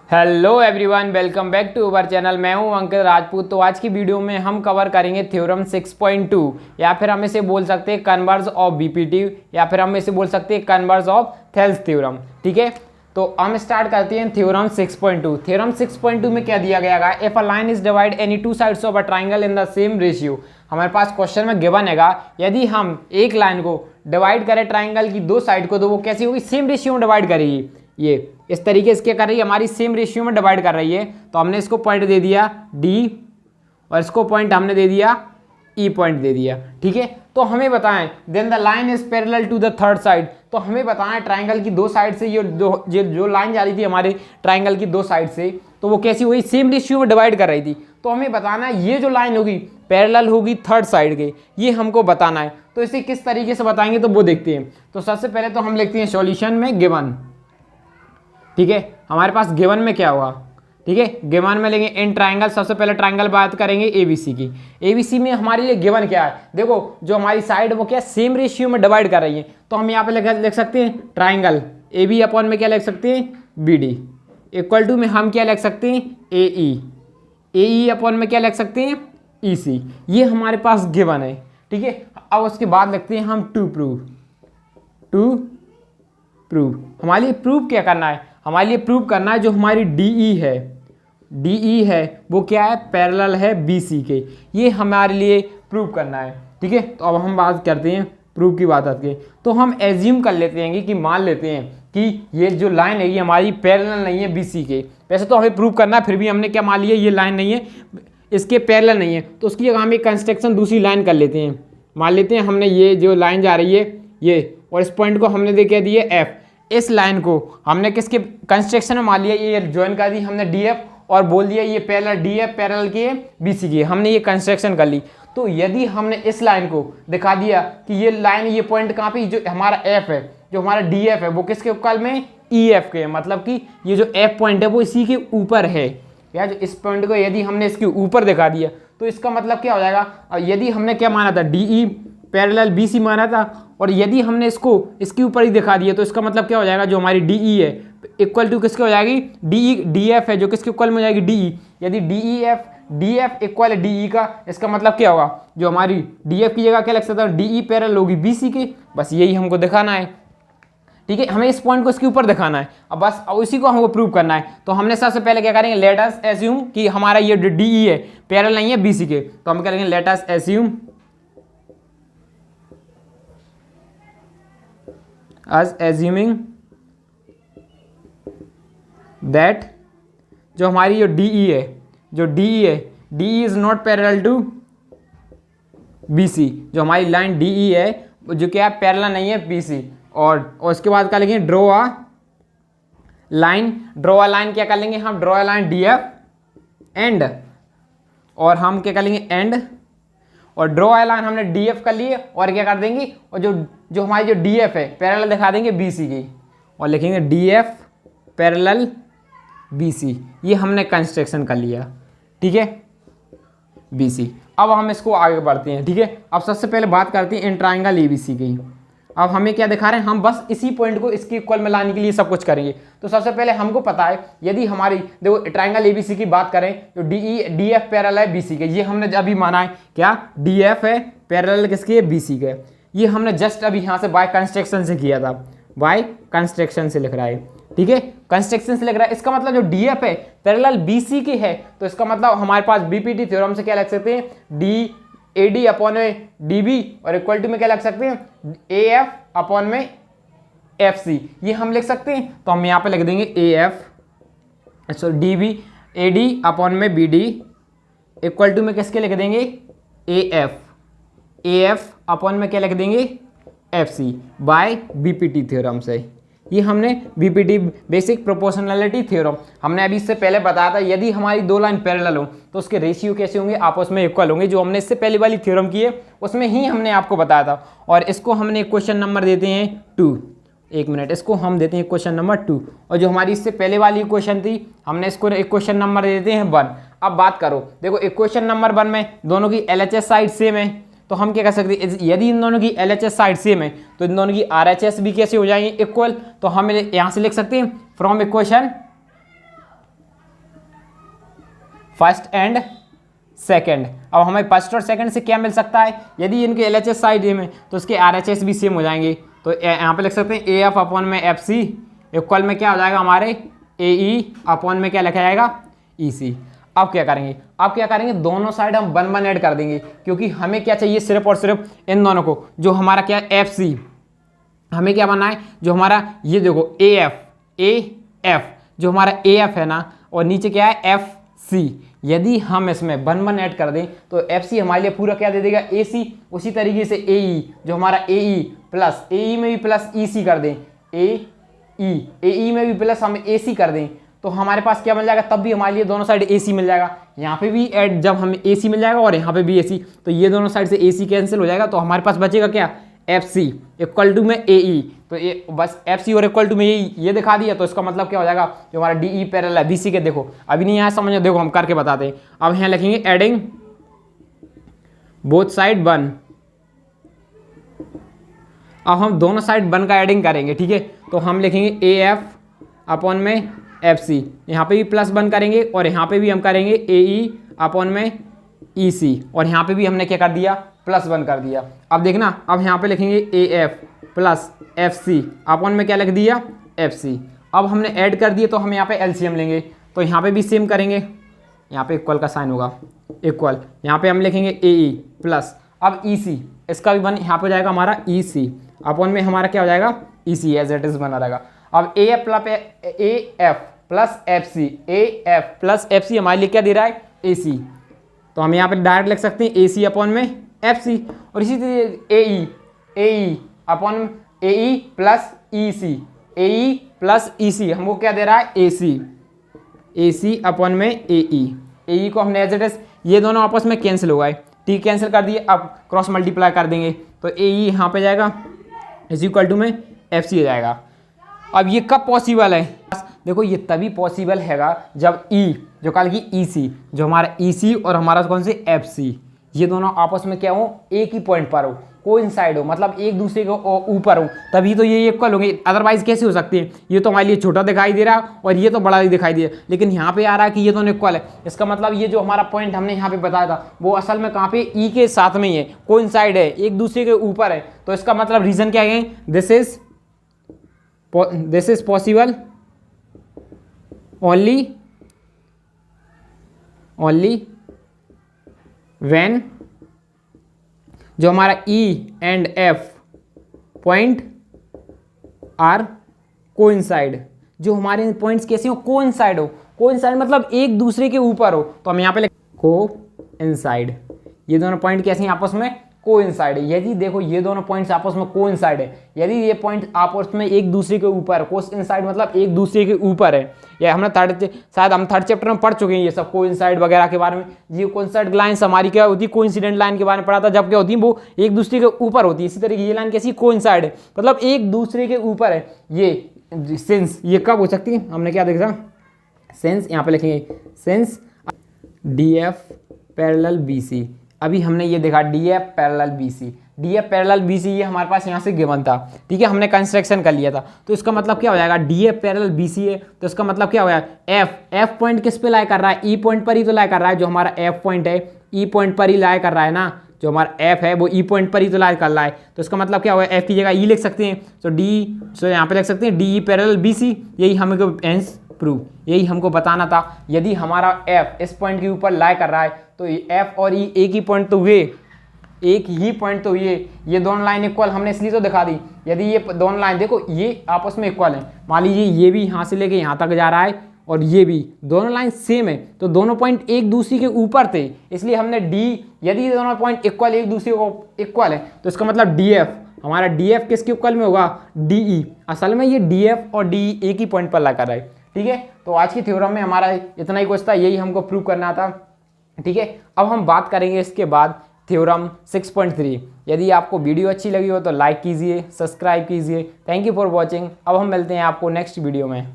Hello everyone, welcome back to our channel. मैं हूं अंकित राजपूत। तो आज की वीडियो में हम कवर करेंगे थ्योरम 6.2 या फिर हम इसे बोल सकते हैं कन्वर्स ऑफ बीपीटी या फिर हम इसे बोल सकते हैं कन्वर्स ऑफ थेल्स थ्योरम। ठीक है, तो हम स्टार्ट करते हैं थ्योरम 6.2। थ्योरम 6.2 में क्या दिया गया है? If a line is divide any two sides of a triangle in the same ratio. हमारे पास क्वेश्चन में गिवन हैगा, यदि हम एक लाइन को डिवाइड करें ट्राइंगल की दो साइड को, तो वो कैसी होगी? सेम रेशियो में डिवाइड करेगी। ये इस तरीके से क्या कर रही है? हमारी सेम रेशियो में डिवाइड कर रही है। तो हमने इसको पॉइंट दे दिया डी और इसको पॉइंट हमने दे दिया ई पॉइंट दे दिया। ठीक है, तो हमें बताएं then the line is parallel to the third side. तो हमें बताएं ट्राइंगल की दो साइड से ये जो लाइन जा रही थी हमारे ट्राइंगल की दो साइड से, तो वो कैसी हुई? सेम रेशियो में डिवाइड कर रही थी। तो हमें बताना है ये जो लाइन होगी पैरेलल होगी थर्ड साइड के, ये हमको बताना है। तो इसे किस तरीके से बताएंगे तो वो देखते हैं। तो सबसे पहले तो हम लिखते हैं सॉल्यूशन में गिवन। ठीक है, हमारे पास गिवन में क्या हुआ? ठीक है, गिवन में लेंगे इन ट्राइंगल। सबसे पहले ट्राइंगल बात करेंगे एबीसी की। एबीसी में हमारे लिए गिवन क्या है? देखो, जो हमारी साइड वो क्या सेम रेशियो में डिवाइड कर रही है। तो हम यहाँ पे लिख सकते हैं ट्राइंगल ए बी अपॉन में क्या लिख सकते हैं? बी डी इक्वल टू में हम क्या लिख सकते हैं? ए ई अपॉन में क्या लिख सकते हैं? ई सी। ये हमारे पास गिवन है। ठीक है, अब उसके बाद लिखते हैं हम टू प्रूव। हमारे लिए प्रूव क्या करना है? हमारे लिए प्रूव करना है जो हमारी डीई है वो क्या है? पैरेलल है बीसी के। ये हमारे लिए प्रूव करना है। ठीक है, तो अब हम बात करते हैं प्रूव की बात आती है। तो हम एज्यूम कर लेते हैं कि मान लेते हैं कि ये जो लाइन है ये हमारी पैरेलल नहीं है बीसी के। वैसे तो हमें प्रूव करना है, फिर भी हमने क्या मान लिया? ये लाइन नहीं है, इसके पैरेलल नहीं है। तो उसकी जगह हम एक कंस्ट्रक्शन दूसरी लाइन कर लेते हैं। मान लेते हैं हमने ये जो लाइन जा रही है ये, और इस पॉइंट को हमने दे क्या दिए? एफ। इस लाइन को हमने किसके कंस्ट्रक्शन में मान लिया? ये ज्वाइन कर दी हमने डीएफ और बोल दिया ये पैरेलल डीएफ पैरेलल की है बीसी की। हमने ये कंस्ट्रक्शन कर ली। तो यदि हमने इस लाइन को दिखा दिया कि ये लाइन ये पॉइंट कहाँ पे, जो हमारा एफ है, जो हमारा डीएफ है वो किसके उपकाल में? ईएफ के। मतलब कि ये जो एफ पॉइंट है वो इसी के ऊपर है। या जो इस पॉइंट को यदि हमने इसके ऊपर दिखा दिया तो इसका मतलब क्या हो जाएगा? यदि हमने क्या माना था? डीई पैरेलल बीसी माना था, और यदि हमने इसको इसके ऊपर ही दिखा दिया तो इसका मतलब क्या हो जाएगा? जो हमारी डीई है इक्वल टू किसके हो जाएगी? डीई डीएफ है जो किसके इक्वल में हो जाएगी? डीई। यदि डीएफ इक्वल डीई का, इसका मतलब क्या होगा? जो हमारी डीएफ की जगह क्या लग सकता है? डीई पैरेलल होगी बीसी के। बस यही हमको दिखाना है। ठीक है, हमें इस पॉइंट को इसके ऊपर दिखाना है। अब बस उसी को हमको प्रूव करना है। तो हमने सबसे पहले क्या करेंगे? लेट अस एज्यूम कि हमारा ये डीई है पैरेलल नहीं है बीसी के। तो हम क्या करेंगे? Let us assume as assuming that जो हमारी जो DE है DE is not parallel to BC। जो हमारी लाइन DE है जो क्या है? पैरेलल नहीं है BC। और उसके बाद क्या लिखेंगे? ड्रॉ अ लाइन क्या कर लेंगे हम? Draw a line DF and, और हम क्या कर लेंगे? एंड। और ड्रॉ अ लाइन हमने DF कर लिए और क्या कर देंगे? और जो हमारी जो DF है पैरेलल दिखा देंगे BC की, और लिखेंगे DF पैरेलल BC। ये हमने कंस्ट्रक्शन कर लिया। ठीक है, BC। अब हम इसको आगे बढ़ते हैं। ठीक है, अब सबसे पहले बात करते हैं इन ट्राइंगल ABC की। अब हमें क्या दिखा रहे हैं? हम बस इसी पॉइंट को इसके इक्वल में लाने के लिए सब कुछ करेंगे। तो सबसे पहले हमको पता है यदि हमारी देखो ट्राइंगल एबीसी की बात करें तो डीएफ पैरेलल है बीसी के। ये हमने अभी माना है क्या? डीएफ है पैरेलल किसके? बीसी के। ये हमने जस्ट अभी यहाँ से बाय कंस्ट्रक्शन से किया था। बाय कंस्ट्रक्शन से लिख रहा है। ठीक है, कंस्ट्रक्शन से लिख रहा है। इसका मतलब जो डीएफ है पैरेलल बीसी के है, तो इसका मतलब हमारे पास बीपीटी थ्योरम से क्या लिख सकते हैं? डी AD अपॉन में DB और इक्वल टू में क्या लग सकते हैं? AF अपॉन में FC। ये हम लिख सकते हैं। तो हम यहाँ पे लिख देंगे AF sorry DB AD upon में BD इक्वल टू में किसके लिख देंगे? AF अपॉन में क्या लिख देंगे? FC बाय BPT थ्योरम से। ये हमने बीपीटी बेसिक प्रोपोर्शनलिटी थ्योरम हमने अभी इससे पहले बताया था। यदि हमारी दो लाइन पैरेलल हो तो उसके रेशियो कैसे होंगे? आपस में इक्वल होंगे। जो हमने इससे पहले वाली थ्योरम की है उसमें ही हमने आपको बताया था। और इसको हमने क्वेश्चन नंबर देते हैं 2। एक मिनट, इसको हम देते हैं क्वेश्चन नंबर 2। और जो हमारी इससे पहले वाली क्वेश्चन थी हमने इसको एक क्वेश्चन नंबर देते हैं 1। अब बात करो, देखो एक क्वेश्चन नंबर 1 में दोनों की LHS साइड सेम है। तो हम क्या कर सकते हैं? यदि इन दोनों की LHS साइड सेम है तो इन दोनों की RHS भी कैसे हो जाएंगे? इक्वल। तो हम यहाँ से लिख सकते हैं from equation first and second. अब हमें फर्स्ट और सेकंड से क्या मिल सकता है, यदि इनके एलएचएस साइड में तो उसके आरएचएस भी सेम हो जाएंगे। तो यहाँ पे लिख सकते हैं ए एफ अपॉन में एफ सी इक्वल में क्या हो जाएगा हमारे ए ई अपॉन में क्या लिखा जाएगा ई सी। अब क्या करेंगे, दोनों साइड हम 1 1 ऐड कर देंगे, क्योंकि हमें क्या चाहिए सिर्फ और सिर्फ इन दोनों को, जो हमारा क्या है एफ सी, हमें क्या बनना है, जो हमारा ये देखो ए एफ जो हमारा ए एफ है ना, और नीचे क्या है एफ सी। यदि हम इसमें 1 1 ऐड कर दें तो एफ सी हमारे लिए पूरा क्या दे देगा ए सी। उसी तरीके से ए ई जो हमारा ए ई प्लस ए ई में भी प्लस ई सी कर दें, ए ई में भी प्लस हम ए सी कर दें, तो हमारे पास क्या मिल जाएगा, तब भी हमारे लिए दोनों साइड ए सी मिल जाएगा। यहाँ पे भी ऐड जब हमें ए सी मिल जाएगा और यहाँ पे भी ए सी, तो ये दोनों साइड से ए सी कैंसिल हो जाएगा, तो हमारे पास बचेगा क्या एफ सी इक्वल टू में ए ई। तो ये बस एफ सी और इक्वल टू में ये दिखा दिया, तो इसका मतलब क्या हो जाएगा, जो हमारा डी ई पैरेलल है बी सी के, देखो अभी नहीं आया समझ, देखो हम करके बताते हैं। अब यहाँ लिखेंगे एडिंग बोथ साइड 1। अब हम दोनों साइड 1 का एडिंग करेंगे, ठीक है। तो हम लिखेंगे ए एफ अपॉन में एफ सी, यहाँ पे भी प्लस 1 करेंगे और यहाँ पे भी हम करेंगे ए ई अपॉन में ई सी, और यहाँ पे भी हमने क्या कर दिया प्लस 1 कर दिया। अब देखना, अब यहाँ पे लिखेंगे A F plus F C upon में क्या लिख दिया एफ सी। अब हमने ऐड कर दिए, तो हम यहाँ पे एलसीएम लेंगे, तो यहाँ पे भी सेम करेंगे, यहाँ पे इक्वल का साइन होगा इक्वल, यहाँ पे हम लिखेंगे ए ई प्लस अब ई सी, इसका भी 1 यहाँ पे जाएगा हमारा ई सी अपॉन में हमारा क्या हो जाएगा E C, as it is बना रहेगा। अब A F plus F C, A F plus F C हमारे लिए क्या दे रहा है ए सी, तो हम यहाँ पे डायरेक्ट लिख सकते हैं ए सी अपॉन में एफ सी। और इसी तरीके ए ई अपॉन ए ई प्लस ई सी, ए ई प्लस ई सी हमको क्या दे रहा है ए सी अपॉन में ए ई को हमने एज इट इज, ये दोनों आपस में कैंसिल हो गए, टी कैंसिल कर दिए, अब क्रॉस मल्टीप्लाई कर देंगे, तो ए ई यहाँ पे जाएगा इज इक्वल टू में एफ सी हो जाएगा। अब ये कब पॉसिबल है, देखो ये तभी पॉसिबल हैगा जब ई जो कल की ई सी, जो हमारा ई सी और हमारा कौन से एफ सी, ये दोनों आपस में क्या हो एक ही पॉइंट पर हो, कोइंसाइड हो, मतलब एक दूसरे के ऊपर हो, तभी तो ये इक्वल होंगे। अदरवाइज कैसे हो सकती है, ये तो हमारे लिए छोटा दिखाई दे रहा है और ये तो बड़ा ही दिखाई दे रहा है, लेकिन यहाँ पे आ रहा है कि ये दोनों इक्वल है। इसका मतलब ये जो हमारा पॉइंट हमने यहाँ पे बताया था वो असल में कहाँ पे ई के साथ में ही है, कोइंसाइड है, एक दूसरे के ऊपर है। तो इसका मतलब रीजन क्या है, this is possible only when जो हमारा E and F point are coincide, जो हमारे पॉइंट्स कैसे हो कोइंसाइड हो, कोइंसाइड मतलब एक दूसरे के ऊपर हो, तो हम यहाँ पे कोइंसाइड, ये दोनों पॉइंट कैसे हैं आपस में कोइंसाइड है। यदि देखो ये दोनों पॉइंट्स आपस में कोइंसाइड है, यदि ये पॉइंट आपस में एक दूसरे के ऊपर, कोइंसाइड मतलब एक दूसरे के ऊपर है, या हमने शायद हम थर्ड चैप्टर में पढ़ चुके हैं ये सब कोइंसाइड वगैरह के बारे में। ये कोइंसाइड लाइन्स हमारी क्या होती है, कोइंसिडेंट लाइन के बारे में पढ़ा था, जब क्या होती है वो एक दूसरे के ऊपर होती है। इसी तरीके ये लाइन कैसी कोइंसाइड है, मतलब एक दूसरे के ऊपर है। ये सिंस ये कब हो सकती है, हमने क्या देखा सिंस, यहाँ पे लिखेंगे since D F parallel B C, अभी हमने ये देखा D F parallel B C, D F parallel B C ये हमारे पास यहाँ से गिवन था, ठीक है, हमने कंस्ट्रक्शन कर लिया था। तो इसका मतलब क्या हो जाएगा, D F parallel B C है, तो इसका मतलब क्या हो जाएगा एफ पॉइंट किस पे लाई कर रहा है, ई पॉइंट पर ही तो लाई कर रहा है, जो हमारा एफ पॉइंट है ई पॉइंट पर ही लाई कर रहा है ना, जो हमारा एफ है वो ई पॉइंट पर ही तो लाई कर रहा है। तो इसका मतलब क्या होगा, एफ की जगह ई लिख सकते हैं, तो डी सो यहाँ पे लिख सकते हैं D E parallel B C, यही हमको प्रूव, यही हमको बताना था। यदि हमारा एफ इस पॉइंट के ऊपर लाई कर रहा है तो एफ और ई एक ही पॉइंट तो हुए, एक ही पॉइंट तो ये दोनों लाइन इक्वल हमने इसलिए तो दिखा दी। यदि ये दोनों लाइन देखो ये आपस में इक्वल है, मान लीजिए ये भी यहाँ से लेके यहाँ तक जा रहा है और ये भी, दोनों लाइन सेम है, तो दोनों पॉइंट एक दूसरे के ऊपर थे, इसलिए हमने डी, यदि दोनों पॉइंट इक्वल एक दूसरे को इक्वल है तो इसका मतलब डी एफ, हमारा डी एफ किसके इक्वल में होगा, डी ई। असल में ये डी एफ और डी ई एक ही पॉइंट पर लगा रहा है, ठीक है। तो आज की थ्योरम में हमारा इतना ही कुछ था, यही हमको प्रूव करना था, ठीक है। अब हम बात करेंगे इसके बाद थ्योरम 6.3। यदि आपको वीडियो अच्छी लगी हो तो लाइक कीजिए, सब्सक्राइब कीजिए। Thank you for watching. अब हम मिलते हैं आपको नेक्स्ट वीडियो में।